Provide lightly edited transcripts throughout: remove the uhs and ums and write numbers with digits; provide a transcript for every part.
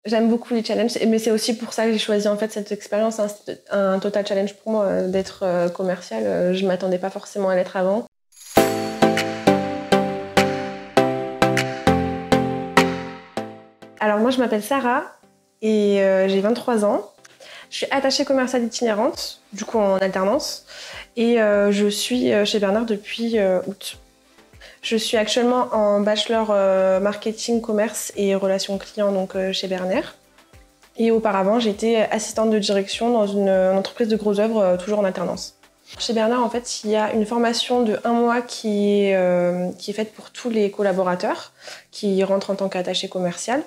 J'aime beaucoup les challenges, mais c'est aussi pour ça que j'ai choisi en fait cette expérience. Hein. C'était un total challenge pour moi d'être commercial. Je m'attendais pas forcément à l'être avant. Alors moi je m'appelle Sarah et j'ai 23 ans. Je suis attachée commerciale itinérante, du coup en alternance, et je suis chez Bernard depuis août. Je suis actuellement en bachelor marketing, commerce et relations clients donc, chez Bernard. Et auparavant, j'étais assistante de direction dans une entreprise de gros œuvres, toujours en alternance. Chez Bernard, en fait, il y a une formation de 1 mois qui est faite pour tous les collaborateurs qui rentrent en tant qu'attachés commercial.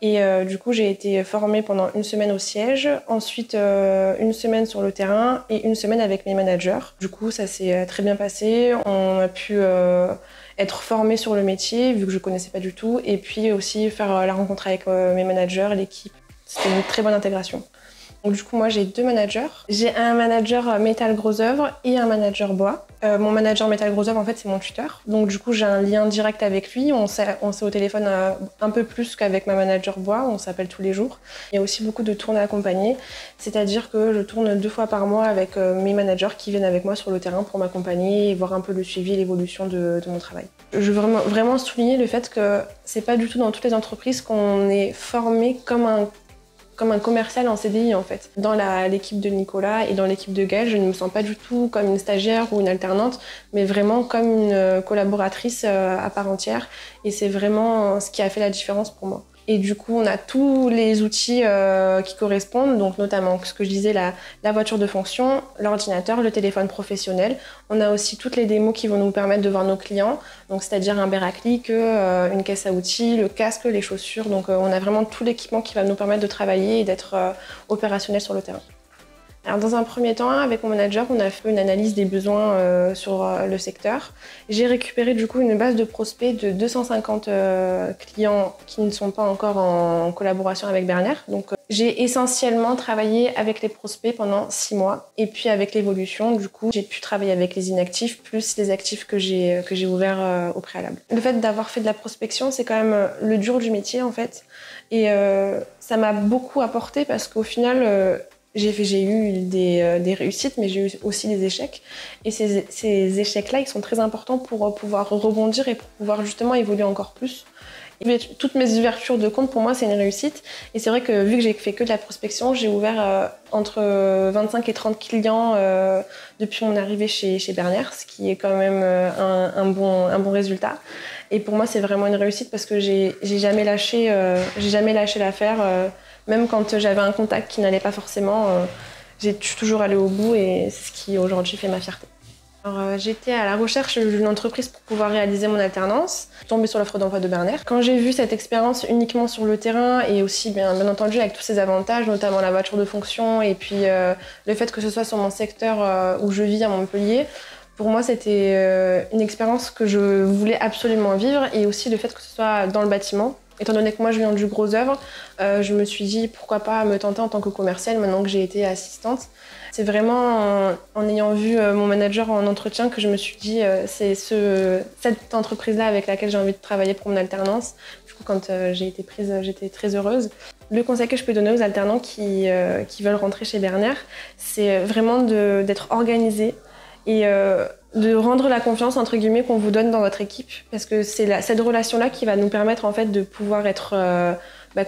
Et du coup, j'ai été formée pendant 1 semaine au siège, ensuite 1 semaine sur le terrain et 1 semaine avec mes managers. Du coup, ça s'est très bien passé. On a pu être formés sur le métier, vu que je ne connaissais pas du tout, et puis aussi faire la rencontre avec mes managers, l'équipe. C'était une très bonne intégration. Donc du coup, moi, j'ai 2 managers. J'ai un manager métal gros œuvre et un manager bois. Mon manager métal gros œuvre, en fait, c'est mon tuteur. Donc du coup, j'ai un lien direct avec lui. On s'est au téléphone un peu plus qu'avec ma manager bois. On s'appelle tous les jours. Il y a aussi beaucoup de tournées accompagnées. C'est-à-dire que je tourne 2 fois par mois avec mes managers qui viennent avec moi sur le terrain pour m'accompagner et voir un peu le suivi et l'évolution de mon travail. Je veux vraiment souligner le fait que c'est pas du tout dans toutes les entreprises qu'on est formé comme un commercial en CDI en fait. Dans l'équipe de Nicolas et dans l'équipe de Gaëlle, je ne me sens pas du tout comme une stagiaire ou une alternante, mais vraiment comme une collaboratrice à part entière. Et c'est vraiment ce qui a fait la différence pour moi. Et du coup, on a tous les outils qui correspondent, donc notamment ce que je disais, la voiture de fonction, l'ordinateur, le téléphone professionnel. On a aussi toutes les démos qui vont nous permettre de voir nos clients, donc c'est-à-dire un bar à clic, une caisse à outils, le casque, les chaussures. Donc on a vraiment tout l'équipement qui va nous permettre de travailler et d'être opérationnel sur le terrain. Alors dans un premier temps, avec mon manager, on a fait une analyse des besoins sur le secteur. J'ai récupéré du coup une base de prospects de 250 clients qui ne sont pas encore en collaboration avec Bernard. Donc j'ai essentiellement travaillé avec les prospects pendant 6 mois. Et puis avec l'évolution, du coup, j'ai pu travailler avec les inactifs plus les actifs que j'ai ouverts au préalable. Le fait d'avoir fait de la prospection, c'est quand même le dur du métier en fait. Et ça m'a beaucoup apporté parce qu'au final, j'ai eu des réussites, mais j'ai eu aussi des échecs. Et ces échecs-là, ils sont très importants pour pouvoir rebondir et pour pouvoir justement évoluer encore plus. Et toutes mes ouvertures de compte, pour moi, c'est une réussite. Et c'est vrai que vu que j'ai fait que de la prospection, j'ai ouvert entre 25 et 30 clients depuis mon arrivée chez Bernard, ce qui est quand même un bon résultat. Et pour moi, c'est vraiment une réussite parce que j'ai jamais lâché l'affaire. Même quand j'avais un contact qui n'allait pas forcément, j'ai toujours allé au bout et c'est ce qui aujourd'hui fait ma fierté. Alors, j'étais à la recherche d'une entreprise pour pouvoir réaliser mon alternance. Je suis tombée sur l'offre d'emploi de Bernard. Quand j'ai vu cette expérience uniquement sur le terrain et aussi bien entendu avec tous ses avantages, notamment la voiture de fonction et puis le fait que ce soit sur mon secteur où je vis à Montpellier, pour moi c'était une expérience que je voulais absolument vivre et aussi le fait que ce soit dans le bâtiment. Étant donné que moi je viens du gros œuvre, je me suis dit pourquoi pas me tenter en tant que commerciale maintenant que j'ai été assistante. C'est vraiment en ayant vu mon manager en entretien que je me suis dit c'est cette entreprise-là avec laquelle j'ai envie de travailler pour mon alternance. Du coup, quand j'ai été prise, j'étais très heureuse. Le conseil que je peux donner aux alternants qui veulent rentrer chez Bernard, c'est vraiment d'être organisés et de rendre la confiance entre guillemets qu'on vous donne dans votre équipe parce que c'est cette relation-là qui va nous permettre en fait de pouvoir être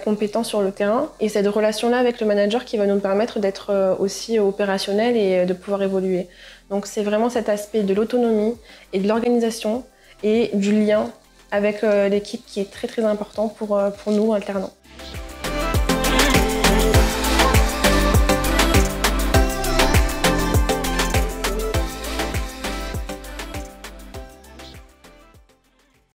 compétents sur le terrain et cette relation-là avec le manager qui va nous permettre d'être aussi opérationnel et de pouvoir évoluer. Donc c'est vraiment cet aspect de l'autonomie et de l'organisation et du lien avec l'équipe qui est très très important pour nous alternants.